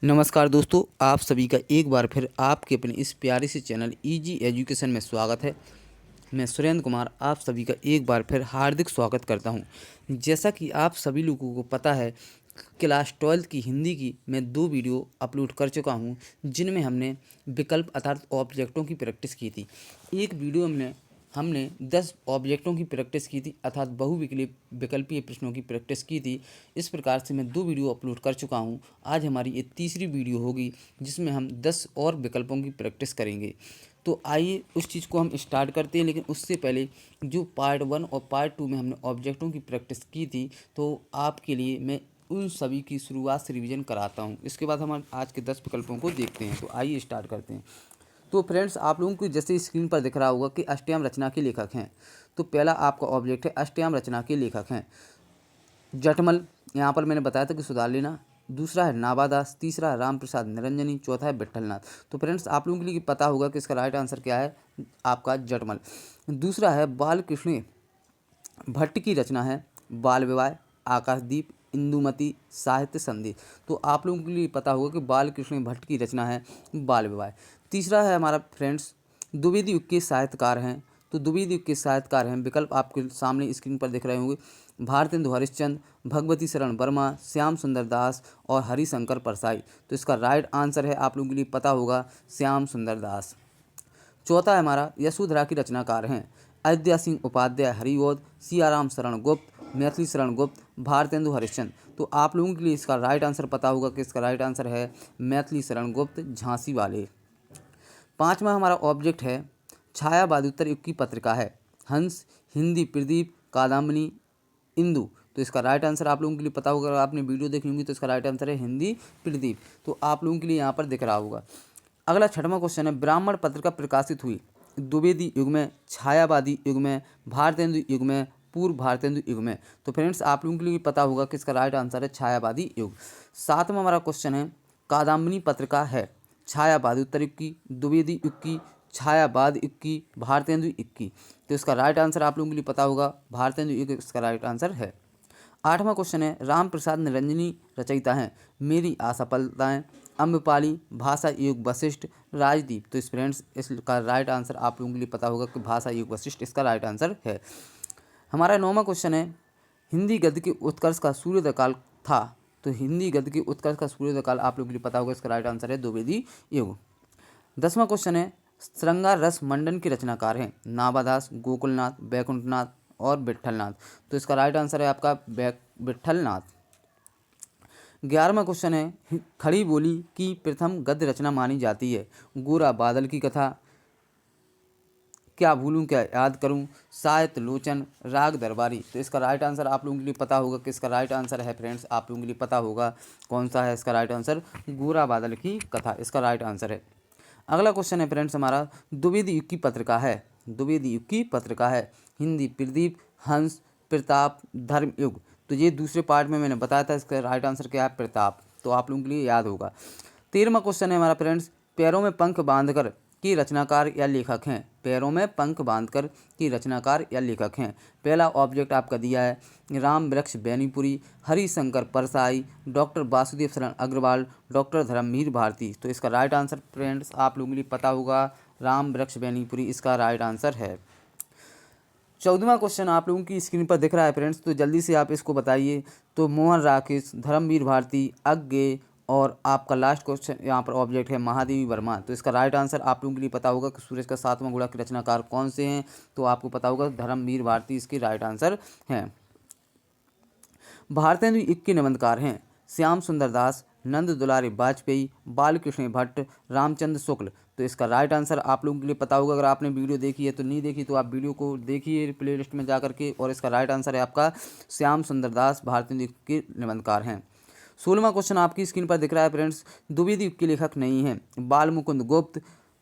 नमस्कार दोस्तों, आप सभी का एक बार फिर आपके अपने इस प्यारे से चैनल इजी एजुकेशन में स्वागत है। मैं सुरेंद्र कुमार आप सभी का एक बार फिर हार्दिक स्वागत करता हूं। जैसा कि आप सभी लोगों को पता है, क्लास 12 की हिंदी की मैं 2 वीडियो अपलोड कर चुका हूं, जिनमें हमने विकल्प अर्थात ऑब्जेक्टों की प्रैक्टिस की थी। एक वीडियो में हमने 10 ऑब्जेक्टों की प्रैक्टिस की थी अर्थात विकल्पीय प्रश्नों की प्रैक्टिस की थी। इस प्रकार से मैं 2 वीडियो अपलोड कर चुका हूं। आज हमारी ये तीसरी वीडियो होगी, जिसमें हम 10 और विकल्पों की प्रैक्टिस करेंगे। तो आइए उस चीज़ को हम स्टार्ट करते हैं, लेकिन उससे पहले जो पार्ट 1 और पार्ट 2 में हमने ऑब्जेक्टों की प्रैक्टिस की थी, तो आपके लिए मैं उन सभी की शुरुआत से रिवीजन कराता हूं। इसके बाद हम आज के 10 विकल्पों को देखते हैं। तो आइए स्टार्ट करते हैं। तो फ्रेंड्स, आप लोगों को जैसे स्क्रीन पर दिख रहा होगा कि अष्टयाम रचना के लेखक हैं। तो पहला आपका ऑब्जेक्ट है, अष्टयाम रचना के लेखक हैं जटमल। यहाँ पर मैंने बताया था कि सुधार लेना। दूसरा है नाबादास, तीसरा है राम प्रसाद निरंजनी, चौथा है विट्ठलनाथ। तो फ्रेंड्स, आप लोगों के लिए पता होगा कि इसका राइट आंसर क्या है, आपका जटमल। दूसरा है बालकृष्ण भट्ट की रचना है बाल विवाह, आकाशदीप, इंदुमती, साहित्य संधि। तो आप लोगों के लिए पता होगा कि बालकृष्ण भट्ट की रचना है बाल विवाह। तीसरा है हमारा फ्रेंड्स, द्विवेदी युग के साहित्यकार हैं। तो द्विवेदी युग के साहित्यकार हैं, विकल्प आपके सामने स्क्रीन पर दिख रहे होंगे, भारतेंदु हरिश्चंद्र, भगवती शरण वर्मा, श्याम सुंदर दास और हरिशंकर परसाई। तो इसका राइट आंसर है, आप लोगों के लिए पता होगा, श्याम सुंदर दास। चौथा है हमारा, यशोधरा की रचनाकार हैं अयोध्या सिंह उपाध्याय हरिओद, सियाराम शरण गुप्त, मैथिली शरण गुप्त, भारतेंदु हरिश्चंद्र। तो आप लोगों के लिए इसका राइट आंसर पता होगा कि इसका राइट आंसर है मैथिली शरण गुप्त, झांसी वाले। पांचवा हमारा ऑब्जेक्ट है, छायावादोत्तर युग की पत्रिका है हंस, हिंदी प्रदीप, कादम्बिनी, इंदु। तो इसका राइट आंसर आप लोगों के लिए पता होगा, अगर आपने वीडियो देखी होगी तो इसका राइट आंसर है हिंदी प्रदीप। तो आप लोगों के लिए यहाँ पर दिख रहा होगा। अगला छठवां क्वेश्चन है, ब्राह्मण पत्रिका प्रकाशित हुई द्विवेदी युग में, छायावादी युग में, भारतेंदु युग में, पूर्व भारतेंदु युग में। तो फ्रेंड्स, आप लोगों के लिए पता होगा कि इसका राइट आंसर है छायावादी युग। सातवां हमारा क्वेश्चन है, कादम्बिनी पत्रिका है छायावादोत्तर युग की, द्विवेदी युग की, छायावाद युग की, भारतेंदु युग की। तो इसका राइट आंसर आप लोगों के लिए पता होगा, भारतेंदु युग इसका राइट आंसर है। आठवां क्वेश्चन है, राम प्रसाद निरंजनी रचयिता हैं मेरी असफलताएं, अम्रपाली, भाषा युग वशिष्ठ, राजदीप। तो इस फ्रेंड्स, इसका राइट आंसर आप लोगों के लिए पता होगा कि भाषा युग वशिष्ठ इसका राइट आंसर है। हमारा 9वां क्वेश्चन है, हिंदी गद्य के उत्कर्ष का सूर्योदय काल था। तो हिंदी गद्य के उत्कर्ष का सूर्योदय काल आप लोगों के लिए पता होगा, इसका राइट आंसर है द्विवेदी युग। 10वां क्वेश्चन है, श्रृंगार रस मंडन के रचनाकार हैं नाभादास, गोकुलनाथ, बैकुंठनाथ और विट्ठलनाथ। तो इसका राइट आंसर है आपका विट्ठलनाथ। 11वां क्वेश्चन है, खड़ी बोली की प्रथम गद्य रचना मानी जाती है गोरा बादल की कथा, क्या भूलूं क्या याद करूं, साहित्य लोचन, राग दरबारी। तो इसका राइट आंसर आप लोगों के लिए पता होगा कि इसका राइट आंसर है फ्रेंड्स, आप लोगों के लिए पता होगा कौन सा है इसका राइट आंसर, गोरा बादल की कथा इसका राइट आंसर है। अगला क्वेश्चन है फ्रेंड्स हमारा, द्विवेदी युग की पत्रिका है, द्विवेदी युग की पत्रिका है हिंदी प्रदीप, हंस, प्रताप, धर्मयुग। तो ये दूसरे पार्ट में मैंने बताया था, इसका राइट आंसर क्या है, प्रताप। तो आप लोगों के लिए याद होगा। 13वां क्वेश्चन है हमारा फ्रेंड्स, पैरों में पंख बांधकर की रचनाकार या लेखक हैं, पैरों में पंख बांधकर की रचनाकार या लेखक हैं। पहला ऑब्जेक्ट आपका दिया है राम वृक्ष बैनीपुरी, हरिशंकर परसाई, डॉक्टर वासुदेव शरण अग्रवाल, डॉक्टर धर्मवीर भारती। तो इसका राइट आंसर फ्रेंड्स आप लोगों के लिए पता होगा, राम वृक्ष बैनीपुरी इसका राइट आंसर है। 14वां क्वेश्चन आप लोगों की स्क्रीन पर दिख रहा है फ्रेंड्स, तो जल्दी से आप इसको बताइए। तो मोहन राकेश, धर्मवीर भारती, अज्ञे और आपका लास्ट क्वेश्चन यहाँ पर ऑब्जेक्ट है महादेवी वर्मा। तो इसका राइट आंसर आप लोगों के लिए पता होगा कि सूरज का 7वां घोड़ा के रचनाकार कौन से हैं। तो आपको पता होगा धर्मवीर भारती इसके राइट आंसर हैं। भारतेंदु युग के निबंधकार हैं श्याम सुंदर दास, नंद दुलारी वाजपेयी, बालकृष्ण भट्ट, रामचंद्र शुक्ल। तो इसका राइट आंसर आप लोगों के लिए पता होगा, अगर आपने वीडियो देखी है तो नहीं देखी तो आप वीडियो को देखिए प्लेलिस्ट में जा करके, और इसका राइट आंसर है आपका श्याम सुंदर दास, भारतेंदु युग के निबंधकार हैं। 16वां क्वेश्चन आपकी स्क्रीन पर दिख रहा है फ्रेंड्स, द्विवेदी युग के लेखक नहीं हैं बाल मुकुंद गुप्त,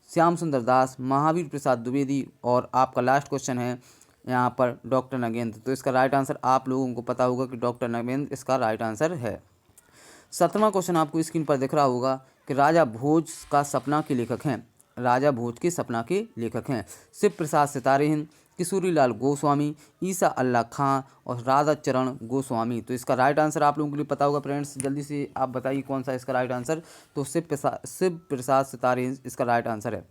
श्याम सुंदर दास, महावीर प्रसाद द्विवेदी और आपका लास्ट क्वेश्चन है यहाँ पर डॉक्टर नगेंद्र। तो इसका राइट आंसर आप लोगों को पता होगा कि डॉक्टर नगेंद्र इसका राइट आंसर है। 17वां क्वेश्चन आपको स्क्रीन पर दिख रहा होगा कि राजा भोज का सपना के लेखक हैं राजा भोज के सपना के लेखक हैं? शिव प्रसाद सितारे हिंद, किशोरीलाल गोस्वामी, ईसा अल्लाह खां और राधा चरण गोस्वामी। तो इसका राइट आंसर आप लोगों के लिए पता होगा फ्रेंड्स, जल्दी से आप बताइए कौन सा इसका राइट आंसर। तो शिव प्रसाद सितारे हिंद इसका राइट आंसर है।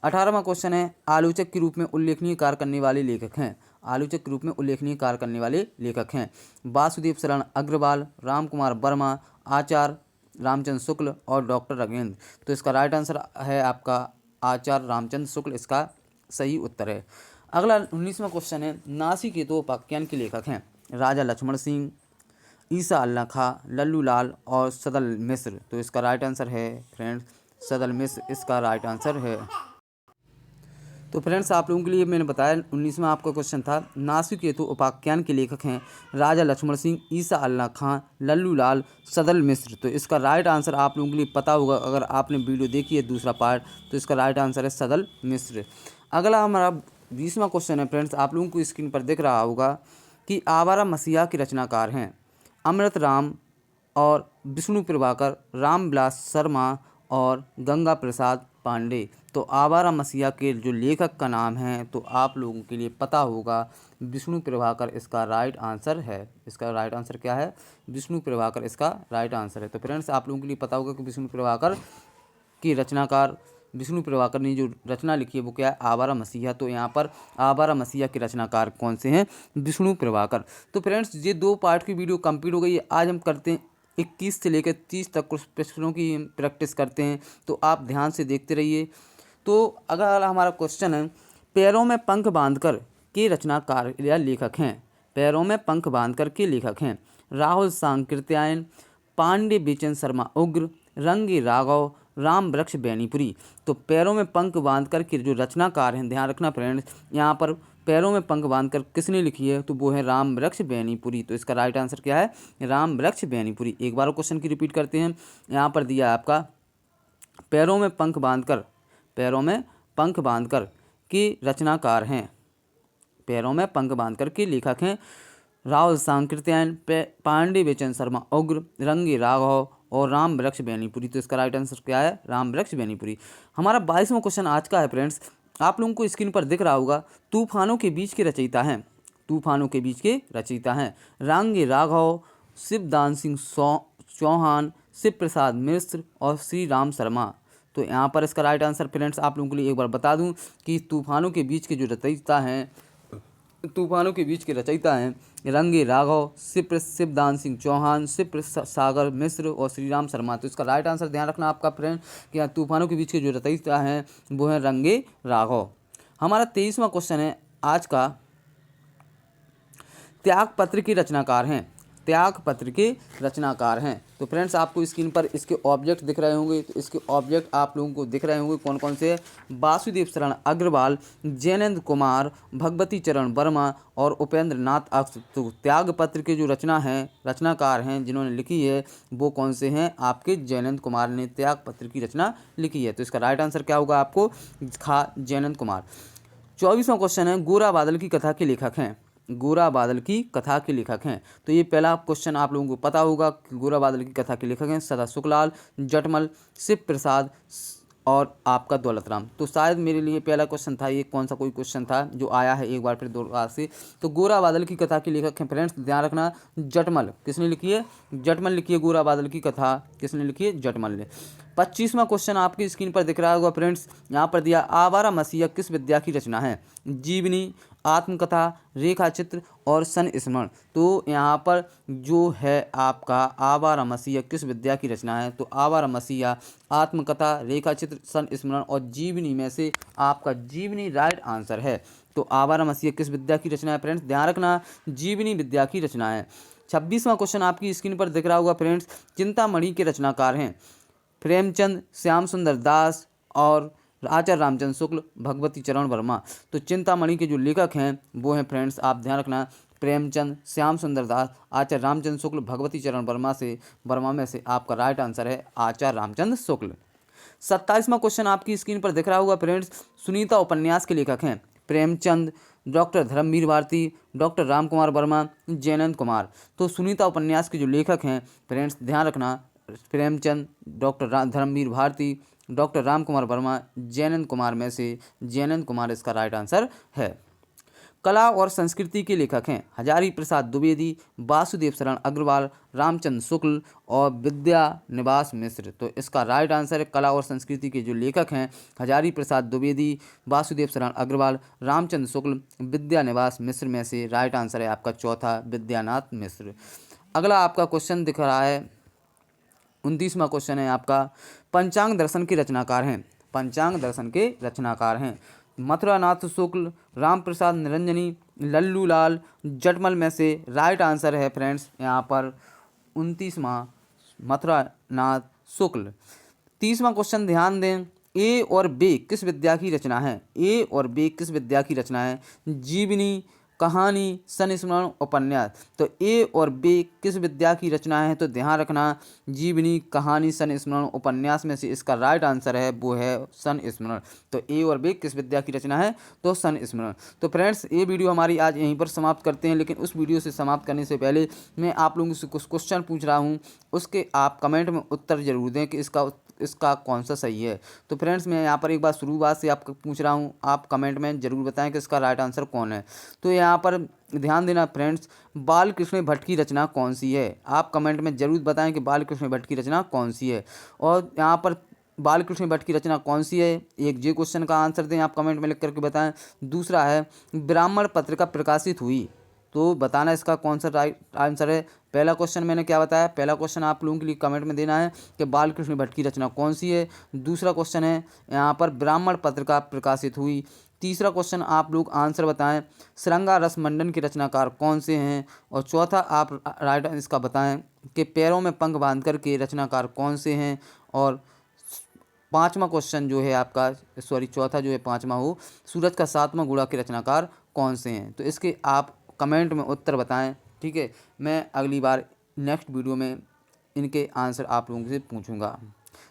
18वां क्वेश्चन है, आलोचक के रूप में उल्लेखनीय कार्य करने वाले लेखक हैं? आलोचक के रूप में उल्लेखनीय कार्य करने वाले लेखक हैं वासुदेव शरण अग्रवाल, राम कुमार वर्मा, आचार्य रामचंद्र शुक्ल और डॉक्टर राघवेंद्र। तो इसका राइट आंसर है आपका आचार्य रामचंद्र शुक्ल, इसका सही उत्तर है। अगला 19वां क्वेश्चन है, नासिकेतो उपाख्यान के लेखक हैं? राजा लक्ष्मण सिंह, ईसा अल्लाह खां, लल्लू लाल और सदल मिश्र। तो इसका राइट आंसर है फ्रेंड्स सदल मिश्र, इसका राइट आंसर है। तो फ्रेंड्स आप लोगों के लिए मैंने बताया 19वां आपका क्वेश्चन था, नासिकेतो उपाख्यान के लेखक हैं राजा लक्ष्मण सिंह, ईसा अल्लाह खां, लल्लू लाल, सदल मिश्र। तो इसका राइट आंसर आप लोगों के लिए पता होगा अगर आपने वीडियो देखी है दूसरा पार्ट, तो इसका राइट आंसर है सदल मिश्र। अगला हमारा 20वां क्वेश्चन है फ्रेंड्स, आप लोगों को स्क्रीन पर दिख रहा होगा कि आवारा मसीहा के रचनाकार हैं अमृत राम और विष्णु प्रभाकर, रामविलास शर्मा और गंगा प्रसाद पांडे। तो आवारा मसीहा के जो लेखक का नाम है तो आप लोगों के लिए पता होगा विष्णु प्रभाकर, इसका राइट आंसर है। इसका राइट आंसर क्या है? विष्णु प्रभाकर इसका राइट आंसर है। तो फ्रेंड्स आप लोगों के लिए पता होगा कि विष्णु प्रभाकर की रचनाकार, विष्णु प्रभाकर ने जो रचना लिखी है वो क्या है? आवारा मसीहा। तो यहाँ पर आवारा मसीहा के रचनाकार कौन से हैं? विष्णु प्रभाकर। तो फ्रेंड्स ये 2 पार्ट की वीडियो कंप्लीट हो गई है। आज हम करते हैं 21 से लेकर 30 तक कुछ प्रश्नों की प्रैक्टिस करते हैं, तो आप ध्यान से देखते रहिए। तो अगर हमारा क्वेश्चन है, पैरों में पंख बांधकर के रचनाकार या लेखक हैं? पैरों में पंख बांधकर के लेखक हैं राहुल सांकृत्यायन, पांडे बेचन शर्मा उग्र, रंगे राघव, राम वृक्ष बैनीपुरी। तो पैरों में पंख बांधकर के जो रचनाकार हैं, ध्यान रखना फ्रेंड्स, यहाँ पर पैरों में पंख बांधकर किसने लिखी है? तो वो है राम वृक्ष बैनीपुरी। तो इसका राइट आंसर क्या है? राम वृक्ष बैनीपुरी। एक बार क्वेश्चन की रिपीट करते हैं। यहाँ पर दिया है आपका, पैरों में पंख बांधकर, पैरों में पंख बांधकर के रचनाकार हैं, पैरों में पंख बांधकर के लेखक हैं राहुल सांकृत्यायन, पांडे बेचन शर्मा उग्र, रंगे राघव और राम वृक्ष बैनीपुरी। तो इसका राइट आंसर क्या है? राम वृक्ष बैनीपुरी। हमारा 22वां क्वेश्चन आज का है फ्रेंड्स, आप लोगों को स्क्रीन पर दिख रहा होगा, तूफानों के बीच के रचयिता हैं, तूफानों के बीच के रचयिता हैं रंगे राघव, शिवदान सिंह चौहान, शिव प्रसाद मिश्र और श्री राम शर्मा। तो यहाँ पर इसका राइट आंसर फ्रेंड्स आप लोगों के लिए एक बार बता दूं कि तूफानों के बीच के जो रचयिता हैं, तूफानों के बीच के रचयिता हैं रंगे राघव, शिवदान सिंह चौहान, शिव सागर मिश्र और श्री राम शर्मा। तो इसका राइट आंसर ध्यान रखना आपका फ्रेंड कि तूफानों के बीच के जो रचयिता हैं वो हैं रंगे राघव। हमारा 23वां क्वेश्चन है आज का, त्यागपत्र के रचनाकार हैं, त्यागपत्र के रचनाकार हैं। तो फ्रेंड्स आपको स्क्रीन पर इसके ऑब्जेक्ट दिख रहे होंगे, तो इसके ऑब्जेक्ट आप लोगों को दिख रहे होंगे कौन कौन से? वासुदेव शरण अग्रवाल, जैनेन्द्र कुमार, भगवती चरण वर्मा और उपेंद्र नाथ अक्ष। तो त्यागपत्र के जो रचनाकार हैं जिन्होंने लिखी है वो कौन से हैं? आपके जैनेन्द्र कुमार ने त्यागपत्र की रचना लिखी है। तो इसका राइट आंसर क्या होगा आपको? जैनेन्द्र कुमार। 24वां क्वेश्चन है, गोरा बादल की कथा के लेखक हैं, गोरा बादल की कथा के लेखक हैं। तो ये पहला क्वेश्चन आप लोगों को पता होगा कि गोरा बादल की कथा के लेखक हैं सदा सुखलाल, जटमल, शिव प्रसाद और आपका दौलत राम। तो शायद मेरे लिए पहला क्वेश्चन था, ये कौन सा कोई क्वेश्चन था जो आया है एक बार फिर दोबारा से। तो गोरा बादल की कथा के लेखक हैं फ्रेंड्स, ध्यान रखना जटमल। किसने लिखी है? जटमल लिखी है। गोरा बादल की कथा किसने लिखी है? जटमल ने। 25वां क्वेश्चन आपकी स्क्रीन पर दिख रहा होगा फ्रेंड्स, यहाँ पर दिया, आवारा मसीहा किस विद्या की रचना है? जीवनी, आत्मकथा, रेखा चित्र और संस्मरण। तो यहाँ पर जो है आपका आवारा मसीहा किस विद्या की रचना है? तो आवारा मसीहा आत्मकथा, रेखा चित्र, संस्मरण और जीवनी में से आपका जीवनी राइट आंसर है। तो आवारा मसीहा किस विद्या की रचना है फ्रेंड्स? ध्यान रखना जीवनी विद्या की रचना है। 26वां क्वेश्चन आपकी स्क्रीन पर दिख रहा होगा फ्रेंड्स, चिंतामणि के रचनाकार हैं प्रेमचंद, श्याम सुंदर दास और आचार्य रामचंद्र शुक्ल, भगवती चरण वर्मा। तो चिंतामणि के जो लेखक हैं वो हैं फ्रेंड्स, आप ध्यान रखना प्रेमचंद, श्याम सुंदर दास, आचार्य रामचंद्र शुक्ल, भगवती चरण वर्मा में से आपका राइट आंसर है आचार्य रामचंद्र शुक्ल। 27वां क्वेश्चन आपकी स्क्रीन पर दिख रहा होगा फ्रेंड्स, सुनीता उपन्यास के लेखक हैं प्रेमचंद, डॉक्टर धर्मवीर भारती, डॉक्टर राम कुमार वर्मा, जैनेन्द्र कुमार। तो सुनीता उपन्यास के जो लेखक हैं फ्रेंड्स ध्यान रखना प्रेमचंद, डॉक्टर धर्मवीर भारती, डॉक्टर राम कुमार वर्मा, जयनंद कुमार में से जयनंद कुमार इसका राइट आंसर है। कला और संस्कृति के लेखक हैं हजारी प्रसाद द्विवेदी, वासुदेव शरण अग्रवाल, रामचंद्र शुक्ल और विद्यानिवास मिश्र। तो इसका राइट आंसर है कला और संस्कृति के जो लेखक हैं हजारी प्रसाद द्विवेदी, वासुदेव शरण अग्रवाल, रामचंद्र शुक्ल, विद्यानिवास मिश्र में से राइट आंसर है आपका चौथा विद्यानाथ मिश्र। अगला आपका क्वेश्चन दिख रहा है 29वां क्वेश्चन है आपका, पंचांग दर्शन के रचनाकार हैं। पंचांग दर्शन के रचनाकार हैं मथुरानाथ शुक्ल, राम प्रसाद निरंजनी, लल्लू लाल, जटमल में से राइट आंसर है फ्रेंड्स यहाँ पर 29वां मथुरानाथ शुक्ल। 30वां क्वेश्चन ध्यान दें, ए और बे किस विद्या की रचना है। ए और बे किस विद्या की रचना है। जीवनी, कहानी, संस्मरण, उपन्यास। तो ए और बे किस विद्या की रचना है, तो ध्यान रखना जीवनी, कहानी, संस्मरण, उपन्यास में से इसका राइट आंसर है वो है संस्मरण। तो ए और बे किस विद्या की रचना है, तो संस्मरण। तो फ्रेंड्स ये वीडियो हमारी आज यहीं पर समाप्त करते हैं, लेकिन उस वीडियो से समाप्त करने से पहले मैं आप लोगों से कुछ क्वेश्चन पूछ रहा हूँ, उसके आप कमेंट में उत्तर जरूर दें कि इसका कौन सा सही है। तो फ्रेंड्स मैं यहाँ पर एक बार शुरुआत से आपको पूछ रहा हूँ, आप कमेंट में ज़रूर बताएं कि इसका राइट आंसर कौन है। तो यहाँ पर ध्यान देना फ्रेंड्स, बाल कृष्ण भट्ट की रचना कौन सी है। आप कमेंट में ज़रूर बताएं कि बाल कृष्ण भट्ट की रचना कौन सी है। और यहाँ पर बाल कृष्ण भट्ट की रचना कौन सी है, एक जे क्वेश्चन का आंसर दें, आप कमेंट में लिख करके बताएं। दूसरा है ब्राह्मण पत्रिका प्रकाशित हुई, तो बताना इसका कौन सा राइट आंसर है। पहला क्वेश्चन मैंने क्या बताया, पहला क्वेश्चन आप लोगों के लिए कमेंट में देना है कि बाल कृष्ण भट्ट की रचना कौन सी है। दूसरा क्वेश्चन है यहाँ पर ब्राह्मण पत्रिका प्रकाशित हुई। तीसरा क्वेश्चन आप लोग आंसर बताएं, श्रृंगार रस मंडन के रचनाकार कौन से हैं। और चौथा आप राइट इसका बताएं कि पैरों में पंख बांध कर के रचनाकार कौन से हैं। और पाँचवा क्वेश्चन जो है आपका, सॉरी चौथा जो है पाँचवा हो, सूरज का सातवां गुणा के रचनाकार कौन से हैं। तो इसके आप कमेंट में उत्तर बताएं, ठीक है। मैं अगली बार नेक्स्ट वीडियो में इनके आंसर आप लोगों से पूछूंगा।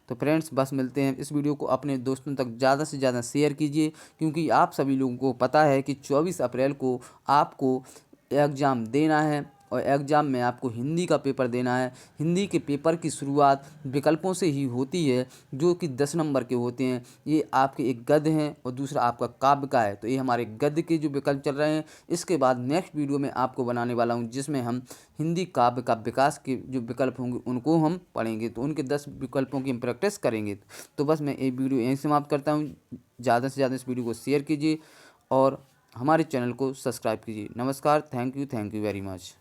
तो फ्रेंड्स बस मिलते हैं, इस वीडियो को अपने दोस्तों तक ज़्यादा से ज़्यादा शेयर कीजिए, क्योंकि आप सभी लोगों को पता है कि 24 अप्रैल को आपको एग्ज़ाम देना है और एग्ज़ाम में आपको हिंदी का पेपर देना है। हिंदी के पेपर की शुरुआत विकल्पों से ही होती है, जो कि 10 नंबर के होते हैं। ये आपके एक गद्य हैं और दूसरा आपका काव्य का है। तो ये हमारे गद्य के जो विकल्प चल रहे हैं, इसके बाद नेक्स्ट वीडियो में आपको बनाने वाला हूँ, जिसमें हम हिंदी काव्य का विकास के जो विकल्प होंगे उनको हम पढ़ेंगे। तो उनके 10 विकल्पों की हम प्रैक्टिस करेंगे। तो बस मैं ये वीडियो यहीं समाप्त करता हूँ। ज़्यादा से ज़्यादा इस वीडियो को शेयर कीजिए और हमारे चैनल को सब्सक्राइब कीजिए। नमस्कार, थैंक यू वेरी मच।